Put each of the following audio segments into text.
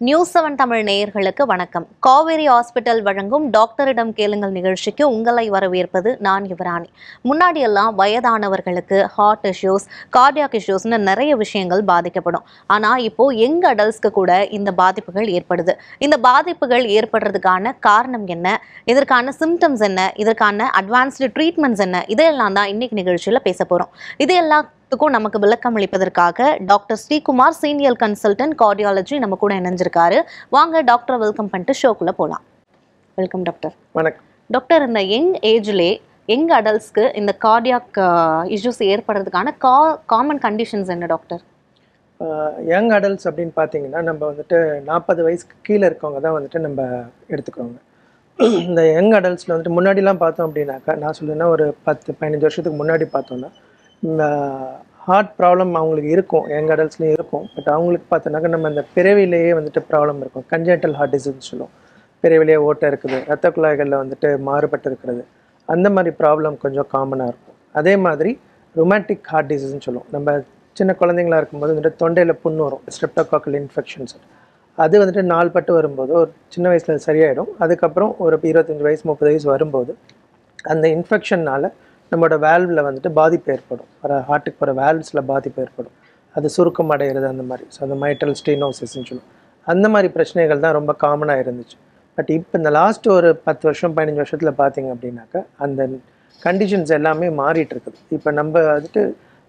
News 7 Tamil நேயர்களுக்கு வணக்கம். Kaveri hospital வழங்கும் டாக்டரிடம் கேளுங்கள் நிகழ்ச்சிக்கு உங்களை வரவேற்பது நான் யுவராணி. முன்னாடி எல்லாம் வயதானவர்களுக்கு ஹார்ட் இஷ்யூஸ், கார்டியாக் இஷ்யூஸ்னு நிறைய விஷயங்கள் பாதிக்கப்படும். ஆனா இப்போ யங் அடல்ட்ஸ்க்கு கூட இந்த பாதிப்புகள் ஏற்படுது. இந்த பாதிப்புகள் ஏற்படுறதுக்கான காரணம் என்ன, இதற்கான சிம்டம்ஸ் என்ன, இதற்கான அட்வான்ஸ்டு ட்ரீட்மெண்ட்ஸ் என்ன, இதெல்லாம் தான் இன்னைக்கு நிகழ்ச்சியில பேச போறோம். இதெல்லாம் நமக்கு விளக்கம் அளிப்பதற்காக doctor Sreekumar, senior consultant cardiology, நம்ம கூட இணைஞ்சிருக்காரு. வாங்க டாக்டர் வெல்கம் பண்ணிட்டு ஷோக்குள்ள போலாம். Welcome doctor. வணக்கம் டாக்டர். இந்த யங் ஏஜ்லே யங் அடல்ட்ஸ்க்கு இந்த கார்டியாக் இஷ்யூஸ் ஏற்படுறதுக்கான காமன் கண்டிஷன்ஸ் என்ன டாக்டர்? யங் அடல்ட்ஸ் அப்படின்னு பார்த்தீங்கன்னா நம்ம வந்துட்டு 40 வயசுக்கு கீழே இருக்கவங்க தான் வந்துட்டு நம்ம எடுத்துக்கிறோங்க. இந்த யங் அடல்ட்ஸில் வந்துட்டு முன்னாடிலாம் பார்த்தோம் அப்படின்னாக்கா, நான் சொல்லுன்னா ஒரு 10-15 வருஷத்துக்கு முன்னாடி பார்த்தோன்னா இந்த ஹார்ட் ப்ராப்ளம் அவங்களுக்கு இருக்கும், யங் அடல்ட்ஸ்லேயும் இருக்கும். பட் அவங்களுக்கு பார்த்தோன்னாக்கா நம்ம இந்த பிறவிலேயே வந்துட்டு ப்ராப்ளம் இருக்கும். கன்ஜென்டல் ஹார்ட் டிசீஸ்னு சொல்லுவோம். பிறவிலேயே ஓட்டை இருக்குது, ரத்த குழாய்களில் வந்துட்டு மாறுபட்டு இருக்கிறது, அந்த மாதிரி ப்ராப்ளம் கொஞ்சம் காமனாக இருக்கும். அதே மாதிரி ரொமாட்டிக் ஹார்ட் டிசீஸ்ன்னு சொல்லுவோம். நம்ம சின்ன குழந்தைங்களா இருக்கும்போது வந்துட்டு தொண்டையில் புண்ணு வரும், ஸ்ட்ரெப்டோகாக்கல் இன்ஃபெக்ஷன்ஸ். அது வந்துட்டு நாள்பட்டு வரும்போது ஒரு சின்ன வயசில் சரியாயிடும். அதுக்கப்புறம் ஒரு 25 வயசு 30 வயசு வரும்போது அந்த இன்ஃபெக்ஷன்னால் நம்மளோட வேல்வில் வந்துட்டு பாதிப்பு ஏற்படும். ஹார்ட்டுக்கு போகிற வேல்வ்ஸில் பாதிப்பு ஏற்படும். அது சுருக்கம் அடைகிறது அந்த மாதிரி. ஸோ அந்த மைட்ரல் ஸ்டீனோசிஸ்ன்னு சொல்லுவோம். அந்த மாதிரி பிரச்சனைகள் தான் ரொம்ப காமனாக இருந்துச்சு. பட் இப்போ இந்த லாஸ்ட் ஒரு 10 வருஷம் 15 வருஷத்தில் பார்த்தீங்க அப்படின்னாக்கா அந்த கண்டிஷன்ஸ் எல்லாமே மாறிட்டு இருக்குது. இப்போ நம்ம வந்துட்டு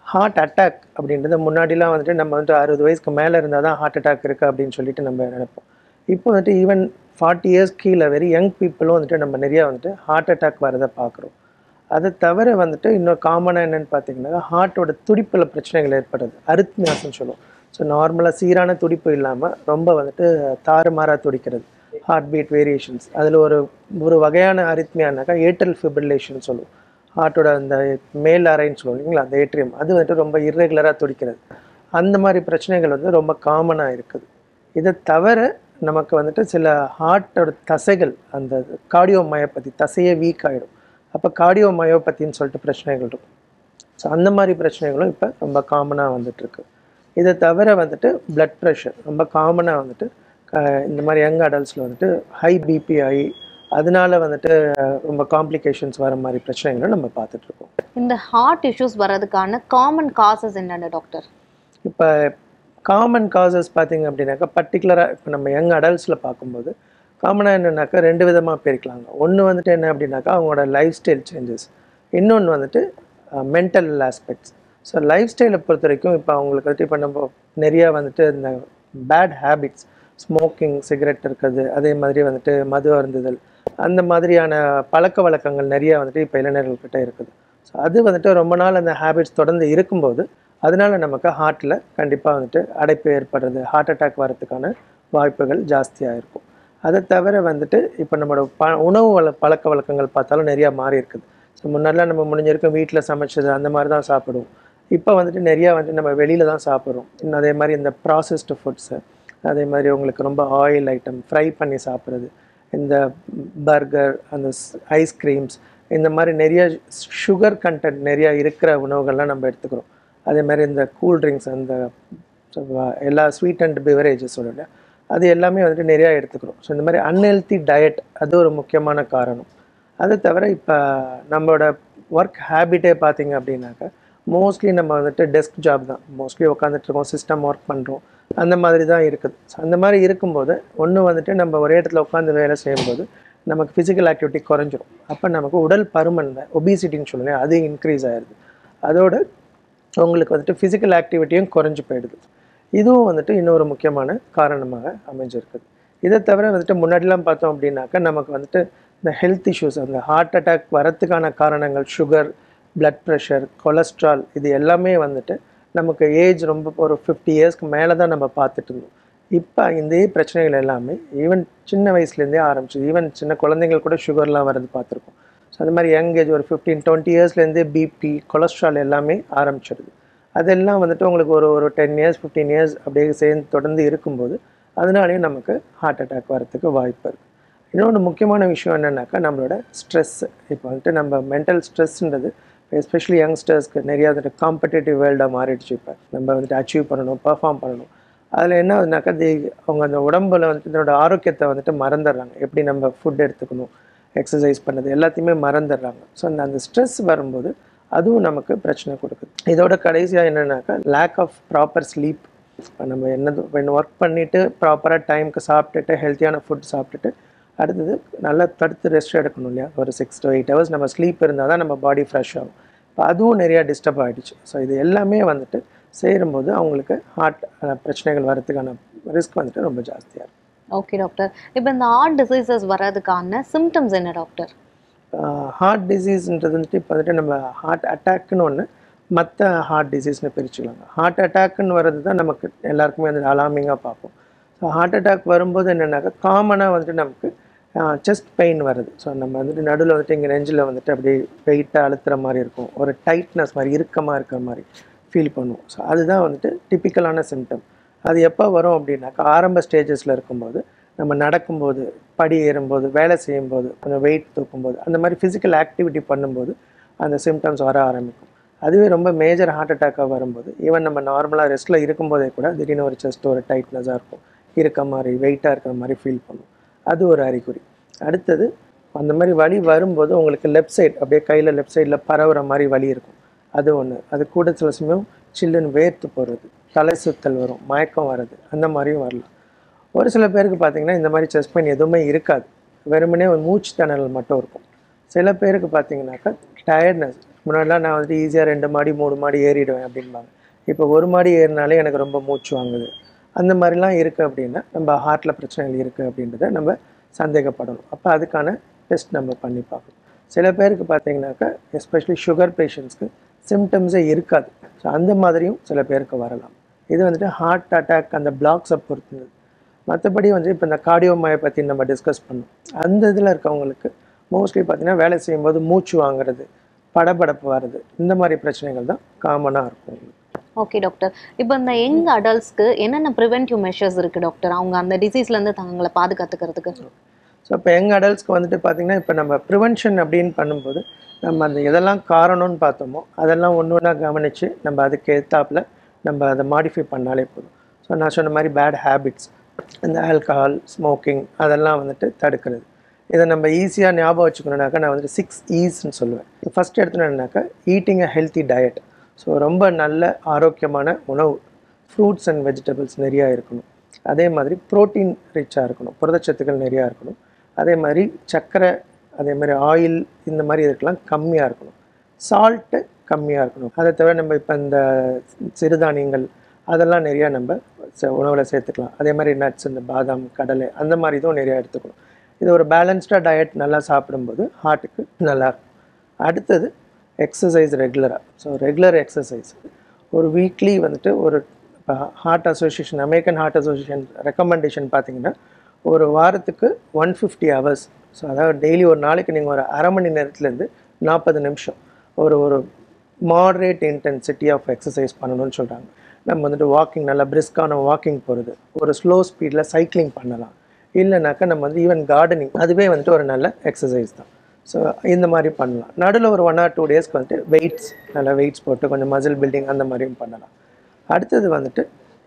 ஹார்ட் அட்டாக் அப்படின்றது முன்னாடிலாம் வந்துட்டு நம்ம வந்துட்டு 60 வயசுக்கு மேலே இருந்தால் தான் ஹார்ட் அட்டாக் இருக்குது அப்படின்னு சொல்லிட்டு நம்ம நினைப்போம். இப்போ வந்துட்டு ஈவன் 40 இயர்ஸ் கீழே வெரி யங் பீப்புளும் வந்துட்டு நம்ம நிறையா வந்துட்டு ஹார்ட் அட்டாக் வரதை பார்க்குறோம். அதை தவிர வந்துட்டு இன்னொரு காமனாக என்னென்னு பார்த்தீங்கன்னா, ஹார்ட்டோட துடிப்பில் பிரச்சனைகள் ஏற்படுது, அரித்மியாஸ்ன்னு சொல்லுவோம். ஸோ நார்மலாக சீரான துடிப்பு இல்லாமல் ரொம்ப வந்துட்டு தாறுமாறாக துடிக்கிறது, ஹார்ட் பீட் வேரியேஷன்ஸ். அதில் ஒரு வகையான அரித்மியானாக்கா ஏட்ரல் ஃபிப்ரிலேஷன் சொல்லுவோம். ஹார்ட்டோட அந்த மேல் அறைன்னு சொல்லுவோம் இல்லைங்களா, அந்த ஏட்ரியம், அது வந்துட்டு ரொம்ப இர்ரெகுலராக துடிக்கிறது. அந்த மாதிரி பிரச்சனைகள் வந்து ரொம்ப காமனாக இருக்குது. இதை தவிர நமக்கு வந்துட்டு சில ஹார்ட்டோட தசைகள், அந்த கார்டியோமயோபதி, தசையே வீக் ஆகிடும். அப்போ கார்டியோமயோபத்தின்னு சொல்லிட்டு பிரச்சனைகள் இருக்கும். ஸோ அந்த மாதிரி பிரச்சனைகளும் இப்போ ரொம்ப காமனாக வந்துட்டுருக்கு. இதை தவிர வந்துட்டு பிளட் ப்ரெஷர் ரொம்ப காமனாக வந்துட்டு இந்த மாதிரி யங் அடல்ட்ஸில் வந்துட்டு ஹை பிபி ஆகி அதனால வந்துட்டு ரொம்ப காம்ப்ளிகேஷன்ஸ் வர மாதிரி பிரச்சனைகளும் நம்ம பார்த்துட்ருக்கோம். இந்த ஹார்ட் இஷ்யூஸ் வர்றதுக்கான காமன் காசஸ் என்னென்ன டாக்டர்? இப்போ காமன் காசஸ் பார்த்தீங்க அப்படின்னாக்கா, பர்டிகுலராக இப்போ நம்ம யங் அடல்ட்ஸில் பார்க்கும்போது காமனாக என்னென்னாக்கா 2 விதமாக பிரிக்கலாங்க. ஒன்று வந்துட்டு என்ன அப்படின்னாக்கா அவங்களோட லைஃப் ஸ்டைல் சேஞ்சஸ், இன்னொன்று வந்துட்டு மென்டல் ஆஸ்பெக்ட்ஸ். ஸோ லைஃப் ஸ்டைலை பொறுத்த வரைக்கும் இப்போ அவங்களுக்கு வந்துட்டு இப்போ நம்ம நிறையா வந்துட்டு இந்த பேட் ஹேபிட்ஸ், ஸ்மோக்கிங், சிகரெட் இருக்கிறது, அதே மாதிரி வந்துட்டு மது அருந்துதல், அந்த மாதிரியான பழக்க வழக்கங்கள் நிறையா வந்துட்டு இப்போ இளைஞர்கள்கிட்ட இருக்குது. ஸோ அது வந்துட்டு ரொம்ப நாள் அந்த ஹேபிட்ஸ் தொடர்ந்து இருக்கும்போது அதனால நமக்கு ஹார்ட்டில் கண்டிப்பாக வந்துட்டு அடைப்பு ஏற்படுறது, ஹார்ட் அட்டாக் வரதுக்கான வாய்ப்புகள் ஜாஸ்தியாக இருக்கும். அதை தவிர வந்துட்டு இப்போ நம்மளோட உணவு பழக்க வழக்கங்கள் பார்த்தாலும் நிறையா மாறி இருக்குது. ஸோ முன்னாடிலாம் நம்ம முடிஞ்சிருக்கும் வீட்டில் சமைச்சது அந்த மாதிரி தான் சாப்பிடுவோம். இப்போ வந்துட்டு நிறையா வந்துட்டு நம்ம வெளியில் தான் சாப்பிட்றோம். இன்னும் அதே மாதிரி இந்த ப்ராசஸ்டு ஃபுட்ஸு, அதே மாதிரி உங்களுக்கு ரொம்ப ஆயில் ஐட்டம் ஃப்ரை பண்ணி சாப்பிட்றது, இந்த பர்கர், அந்த ஐஸ்கிரீம்ஸ், இந்த மாதிரி நிறைய சுகர் கண்டென்ட் நிறையா இருக்கிற உணவுகள்லாம் நம்ம எடுத்துக்கிறோம். அதே மாதிரி இந்த கூல்ட்ரிங்க்ஸ், அந்த எல்லா ஸ்வீட் அண்ட் பிவரேஜஸோட அது எல்லாமே வந்துட்டு நிறையா எடுத்துக்கிறோம். ஸோ இந்த மாதிரி அன்ஹெல்த்தி டயட் அது ஒரு முக்கியமான காரணம். அதை தவிர இப்போ நம்மளோட ஒர்க் ஹேபிட்டே பார்த்திங்க அப்படின்னாக்கா மோஸ்ட்லி நம்ம வந்துட்டு டெஸ்க் ஜாப் தான், மோஸ்ட்லி உட்காந்துட்ருக்கோம், சிஸ்டம் ஒர்க் பண்ணுறோம், அந்த மாதிரி தான் இருக்குது. ஸோ அந்த மாதிரி இருக்கும்போது ஒன்று வந்துட்டு நம்ம ஒரே இடத்துல உட்காந்து வேலை செய்யும்போது நமக்கு ஃபிசிக்கல் ஆக்டிவிட்டி குறைஞ்சிரும். அப்போ நமக்கு உடல் பருமன், ஒபிசிட்டின்னு சொல்லுவேன், அது இன்க்ரீஸ் ஆகிடுது. அதோடு உங்களுக்கு வந்துட்டு ஃபிசிக்கல் ஆக்டிவிட்டியும் குறைஞ்சி போயிடுது. இதுவும் வந்துட்டு இன்னொரு முக்கியமான காரணமாக அமைஞ்சிருக்குது. இதை தவிர வந்துட்டு முன்னாடிலாம் பார்த்தோம் அப்படின்னாக்கா நமக்கு வந்துட்டு இந்த ஹெல்த் இஷ்யூஸ், அந்த ஹார்ட் அட்டாக் வரத்துக்கான காரணங்கள் சுகர், பிளட் ப்ரெஷர், கொலஸ்ட்ரால், இது எல்லாமே வந்துட்டு நமக்கு ஏஜ் ரொம்ப ஒரு 50 இயர்ஸ்க்கு மேலே தான் நம்ம பார்த்துட்டு இருந்தோம். இப்போ இந்த பிரச்சனைகள் எல்லாமே ஈவன் சின்ன வயசுலேருந்தே ஆரம்பிச்சு, ஈவன் சின்ன குழந்தைங்கள் கூட சுகர்லாம் வரது பார்த்துருக்கோம். ஸோ அது மாதிரி யங் ஏஜ் ஒரு 15-20 இயர்ஸ்லேருந்தே பிபி, கொலஸ்ட்ரால் எல்லாமே ஆரம்பிச்சிடுது. அதெல்லாம் வந்துட்டு உங்களுக்கு ஒரு 10 இயர்ஸ் 15 இயர்ஸ் அப்படியே சேர்ந்து தொடர்ந்து இருக்கும்போது அதனாலேயும் நமக்கு ஹார்ட் அட்டாக் வரத்துக்கு வாய்ப்பு இருக்குது. இன்னொன்று முக்கியமான விஷயம் என்னென்னாக்கா நம்மளோட ஸ்ட்ரெஸ்ஸு. இப்போ வந்துட்டு நம்ம மென்டல் ஸ்ட்ரெஸ்ன்றது எஸ்பெஷலி யங்ஸ்டர்ஸ்க்கு நிறையா வந்துட்டு காம்படிட்டிவ் வேர்ல்டாக மாறிடுச்சு. இப்போ நம்ம வந்துட்டு அச்சீவ் பண்ணணும், பர்ஃபார்ம் பண்ணணும், அதில் என்ன ஆகுதுனாக்கா அவங்க அந்த உடம்புல வந்துட்டு இதோட ஆரோக்கியத்தை வந்துட்டு மறந்துடுறாங்க. எப்படி நம்ம ஃபுட் எடுத்துக்கணும், எக்ஸசைஸ் பண்ணது எல்லாத்தையுமே மறந்துடுறாங்க. ஸோ அந்த ஸ்ட்ரெஸ் வரும்போது அதுவும் நமக்கு பிரச்சனை கொடுக்குது. இதோட கடைசியாக என்னென்னாக்கா லேக் ஆஃப் ப்ராப்பர் ஸ்லீப். இப்போ நம்ம என்னது ஒர்க் பண்ணிவிட்டு ப்ராப்பராக டைமுக்கு சாப்பிட்டுட்டு ஹெல்த்தியான ஃபுட் சாப்பிட்டுட்டு அடுத்தது நல்லா தடுத்து ரெஸ்ட் எடுக்கணும் இல்லையா? ஒரு 6 to 8 hours நம்ம ஸ்லீப் இருந்தால் தான் நம்ம பாடி ஃப்ரெஷ் ஆகும். இப்போ அதுவும் நிறையா டிஸ்டர்ப் ஆகிடுச்சு. ஸோ இது எல்லாமே வந்துட்டு சேரும்போது அவங்களுக்கு ஹார்ட் பிரச்சனைகள் வரதுக்கான ரிஸ்க் வந்துட்டு ரொம்ப ஜாஸ்தியாக இருக்கும். Okay doctor. இப்போ இந்த ஹார்ட் டிசீசஸ் வர்றதுக்கான சிம்டம்ஸ் என்ன டாக்டர்? ஹார்ட் டிசீஸ்ன்றது வந்துட்டு இப்போ வந்துட்டு நம்ம ஹார்ட் அட்டாக்னு ஒன்று, மற்ற ஹார்ட் டிசீஸ்னு பிரிச்சுக்கலாங்க. ஹார்ட் அட்டாக்னு வர்றது தான் நமக்கு எல்லாருக்குமே வந்து அலார்மிங்காக பார்ப்போம். ஸோ ஹார்ட் அட்டாக் வரும்போது என்னென்னாக்கா காமனாக வந்துட்டு நமக்கு செஸ்ட் பெயின் வருது. ஸோ நம்ம வந்துட்டு நடுவில் வந்துட்டு இங்கே நெஞ்சில் வந்துட்டு அப்படியே வெயிட்டாக அழுத்துற மாதிரி இருக்கும், ஒரு டைட்னஸ் மாதிரி இறுக்கமாக இருக்கிற மாதிரி ஃபீல் பண்ணுவோம். ஸோ அதுதான் வந்துட்டு டிப்பிக்கலான சிம்டம். அது எப்போ வரும் அப்படின்னாக்கா ஆரம்ப ஸ்டேஜஸில் இருக்கும்போது, நம்ம நடக்கும்போது, படி ஏறும்போது, வேலை செய்யும்போது, கொஞ்சம் வெயிட் தூக்கும்போது, அந்த மாதிரி ஃபிசிக்கல் ஆக்டிவிட்டி பண்ணும்போது அந்த சிம்டம்ஸ் வர ஆரம்பிக்கும். அதுவே ரொம்ப மேஜர் ஹார்ட் அட்டாக்காக வரும்போது ஈவன் நம்ம நார்மலாக ரெஸ்ட்டில் இருக்கும்போதே கூட திடீர்னு ஒரு செஸ்ட் ஒரு டைட்னஸாக இருக்கும், இருக்க மாதிரி வெயிட்டாக இருக்கிற மாதிரி ஃபீல் பண்ணும். அது ஒரு அறிகுறி. அடுத்தது அந்த மாதிரி வலி வரும்போது உங்களுக்கு லெஃப்ட் சைடு அப்படியே கையில் லெஃப்ட் சைடில் பரவுற மாதிரி வலி இருக்கும். அது ஒன்று. அது கூட சில சமயம் சில்லுன்னு வேர்த்து போகிறது, தலை சுத்தல் வரும், மயக்கம் வர்றது, அந்த மாதிரியும் வரலாம். ஒரு சில பேருக்கு பார்த்திங்கன்னா இந்த மாதிரி செஸ்ட் பெயின் எதுவுமே இருக்காது, வெறுமனே ஒரு மூச்சு திணறல் மட்டும் இருக்கும். சில பேருக்கு பார்த்திங்கனாக்கா டயர்ட்னஸ். முன்னாடிலாம் நான் வந்துட்டு ஈஸியாக 2 மாடி 3 மாடி ஏறிடுவேன் அப்படின்பாங்க. இப்போ 1 மாடி ஏறினாலே எனக்கு ரொம்ப மூச்சு வாங்குது. அந்த மாதிரிலாம் இருக்குது அப்படின்னா நம்ம ஹார்ட்டில் பிரச்சனைகள் இருக்குது அப்படின்றத நம்ம சந்தேகப்படணும். அப்போ அதுக்கான டெஸ்ட் நம்ம பண்ணி பார்க்கணும். சில பேருக்கு பார்த்திங்கனாக்கா எஸ்பெஷலி சுகர் பேஷண்ட்ஸ்க்கு சிம்டம்ஸே இருக்காது. ஸோ அந்த மாதிரியும் சில பேருக்கு வரலாம். இது வந்துட்டு ஹார்ட் அட்டாக் அந்த பிளாக்ஸை பொறுத்தது. மற்றபடி வந்து இப்போ இந்த கார்டியோமயோபதி நம்ம டிஸ்கஸ் பண்ணோம். அந்த இதில் இருக்கவங்களுக்கு மோஸ்ட்லி பார்த்திங்கன்னா வேலை செய்யும்போது மூச்சு வாங்குறது, படபடப்பு வர்றது, இந்த மாதிரி பிரச்சனைகள் தான் காமனாக இருக்கும். Okay doctor. இப்போ இந்த யங் அடல்ட்ஸ்க்கு என்னென்ன ப்ரிவென்டிவ் மெஷர்ஸ் இருக்குது டாக்டர், அவங்க அந்த டிசீஸ்லேருந்து தங்களை பாதுகாத்துக்கிறதுக்கு? ஸோ இப்போ யங் அடல்ட்ஸ்க்கு வந்துட்டு பார்த்திங்கன்னா இப்போ நம்ம ப்ரிவென்ஷன் அப்படின்னு பண்ணும்போது நம்ம அந்த எதெல்லாம் காரணம்னு பார்த்தோமோ அதெல்லாம் ஒன்று ஒன்றா கவனித்து நம்ம அதுக்கு ஏற்றாப்புல நம்ம அதை மாடிஃபை பண்ணாலே போதும். ஸோ நான் சொன்ன மாதிரி பேட் ஹேபிட்ஸ், இந்த ஆல்கஹால், ஸ்மோக்கிங் அதெல்லாம் வந்துட்டு தடுக்கிறது. இதை நம்ம ஈஸியாக ஞாபகம் வச்சுக்கணுன்னாக்கா நான் வந்துட்டு 6 E's சொல்லுவேன். ஃபஸ்ட் எடுத்துனாக்கா eating a healthy diet. So ரொம்ப நல்ல ஆரோக்கியமான உணவு, ஃப்ரூட்ஸ் அண்ட் வெஜிடபிள்ஸ் நிறையா இருக்கணும். அதே மாதிரி ப்ரோட்டீன் ரிச்சாக இருக்கணும், புரதச்சத்துக்கள் நிறையா இருக்கணும். அதே மாதிரி சர்க்கரை, அதே மாதிரி ஆயில், இந்த மாதிரி இதுக்கெல்லாம் கம்மியாக இருக்கணும். சால்ட்டு கம்மியாக இருக்கணும். அதை தவிர நம்ம இப்போ இந்த சிறுதானியங்கள் அதெல்லாம் நிறையா நம்ம உணவில் சேர்த்துக்கலாம். அதே மாதிரி நட்ஸ், இந்த பாதாம், கடலை, அந்த மாதிரி இதுவும் நிறையா எடுத்துக்கணும். இது ஒரு பேலன்ஸ்டாக டயட் நல்லா சாப்பிடும்போது ஹார்ட்டுக்கு நல்லாயிருக்கும். அடுத்தது எக்ஸசைஸ் ரெகுலராக. ஸோ ரெகுலர் எக்ஸசைஸ் ஒரு வீக்லி வந்துட்டு ஒரு heart association, American heart association recommendation பார்த்திங்கன்னா ஒரு வாரத்துக்கு 150 hours. ஸோ அதாவது டெய்லி ஒரு நாளைக்கு நீங்கள் ஒரு அரை மணி நேரத்துலேருந்து 40 நிமிஷம் ஒரு மாடரேட் இன்டென்சிட்டி ஆஃப் எக்ஸசைஸ் பண்ணணும்னு சொல்கிறாங்க. நம்ம வந்துட்டு வாக்கிங், நல்லா பிரிஸ்கான வாக்கிங் போகிறது, ஒரு ஸ்லோ ஸ்பீடில் சைக்கிளிங் பண்ணலாம். இல்லைனாக்கா நம்ம வந்து ஈவன் கார்டனிங், அதுவே வந்துட்டு ஒரு நல்ல எக்ஸசைஸ் தான். ஸோ இந்த மாதிரி பண்ணலாம். நடுவில் ஒரு 1 or 2 டேஸ்க்கு வந்துட்டு வெயிட்ஸ், நல்லா வெயிட்ஸ் போட்டு கொஞ்சம் மசில் பில்டிங் அந்த மாதிரியும் பண்ணலாம். அடுத்தது வந்துட்டு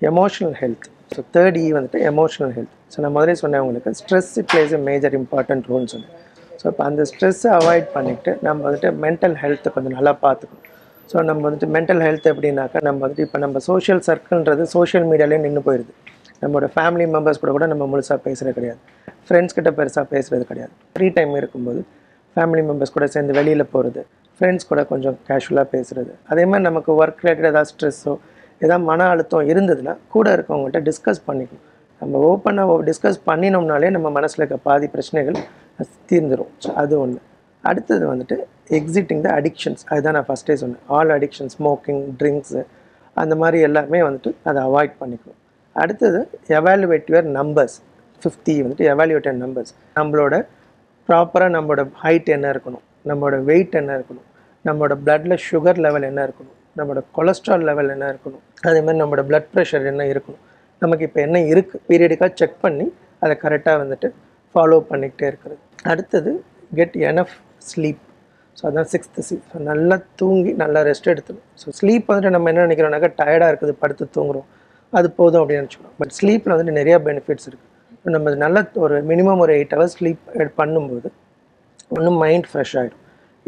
emotional health. So 3rd E வந்துட்டு எமோஷனல் ஹெல்த். ஸோ நான் முதலே சொன்னேன் உங்களுக்கு stress plays a major important ரோல்னு சொன்னேன். ஸோ இப்போ அந்த ஸ்ட்ரெஸ்ஸை அவாய்ட் பண்ணிவிட்டு நம்ம வந்துட்டு மென்டல் ஹெல்த்தை கொஞ்சம் நல்லா பார்த்துக்கணும். ஸோ நம்ம வந்துட்டு மென்டல் ஹெல்த் எப்படின்னாக்கா நம்ம வந்துட்டு இப்போ நம்ம சோஷியல் சர்க்கிள்ன்றது சோஷியல் மீடியாலே நின்று போயிடுது. நம்மளோட ஃபேமிலி மெம்பர்ஸ் கூட நம்ம முழுசாக பேசுகிறது கிடையாது, ஃப்ரெண்ட்ஸ் கிட்ட பெருசாக பேசுகிறது கிடையாது. ஃப்ரீ டைம் இருக்கும்போது ஃபேமிலி மெம்பர்ஸ் கூட சேர்ந்து வெளியில் போகிறது, ஃப்ரெண்ட்ஸ் கூட கொஞ்சம் கேஷுவலாக பேசுகிறது. அதே மாதிரி நமக்கு ஒர்க் ரிலேட்டட் ஏதாவது ஸ்ட்ரெஸ்ஸோ ஏதாவது மன அழுத்தம் இருந்ததுன்னா கூட இருக்கவங்கள்ட்ட டிஸ்கஸ் பண்ணிக்கணும். நம்ம ஓப்பனாக டிஸ்கஸ் பண்ணினோம்னாலே நம்ம மனசில் இருக்க பாதி பிரச்சனைகள் தீர்ந்துடும். ஸோ அது ஒன்று. அடுத்தது வந்துட்டு எக்ஸிட்டிங் த அடிக்ஷன்ஸ். அதுதான் நான் ஃபஸ்ட்டே சொன்னேன். ஆல் அடிக்ஷன், ஸ்மோக்கிங், ட்ரிங்க்ஸு, அந்த மாதிரி எல்லாமே வந்துட்டு அதை அவாய்ட் பண்ணிக்கணும். அடுத்தது எவாலுவேட் யுவர் நம்பர்ஸ். 5th வந்துட்டு எவாலுவேட் யுவர் நம்பர்ஸ். நம்மளோட ப்ராப்பராக நம்மளோட ஹைட் என்ன இருக்கணும், நம்மளோட வெயிட் என்ன இருக்கணும், நம்மளோட பிளட்டில் சுகர் லெவல் என்ன இருக்கணும், நம்மளோட கொலஸ்ட்ரால் லெவல் என்ன இருக்கணும், அதேமாதிரி நம்மளோட பிளட் ப்ரெஷர் என்ன இருக்கணும், நமக்கு இப்போ என்ன இருக்குது பீரியடிக்காக செக் பண்ணி அதை கரெக்டாக வந்துட்டு ஃபாலோ பண்ணிக்கிட்டே இருக்கிறது. அடுத்தது கெட் எனஃப் ஸ்லீப். ஸோ அதுதான் 6th C. ஸோ நல்லா தூங்கி நல்லா ரெஸ்ட் எடுத்துக்கணும். ஸோ ஸ்லீப் வந்துட்டு நம்ம என்ன நினைக்கிறோம்னாக்கா டயர்டாக இருக்குது படுத்து தூங்குறோம். அது போதும் அப்படின்னு நினச்சிக்கணும். பட் ஸ்லீப்பில் வந்துட்டு நிறையா பெனிஃபிட்ஸ் இருக்குது. நம்ம நல்ல ஒரு மினிமம் ஒரு 8 hours ஸ்லீப் பண்ணும்போது ஒன்று மைண்ட் ஃப்ரெஷ் ஆகிடும்,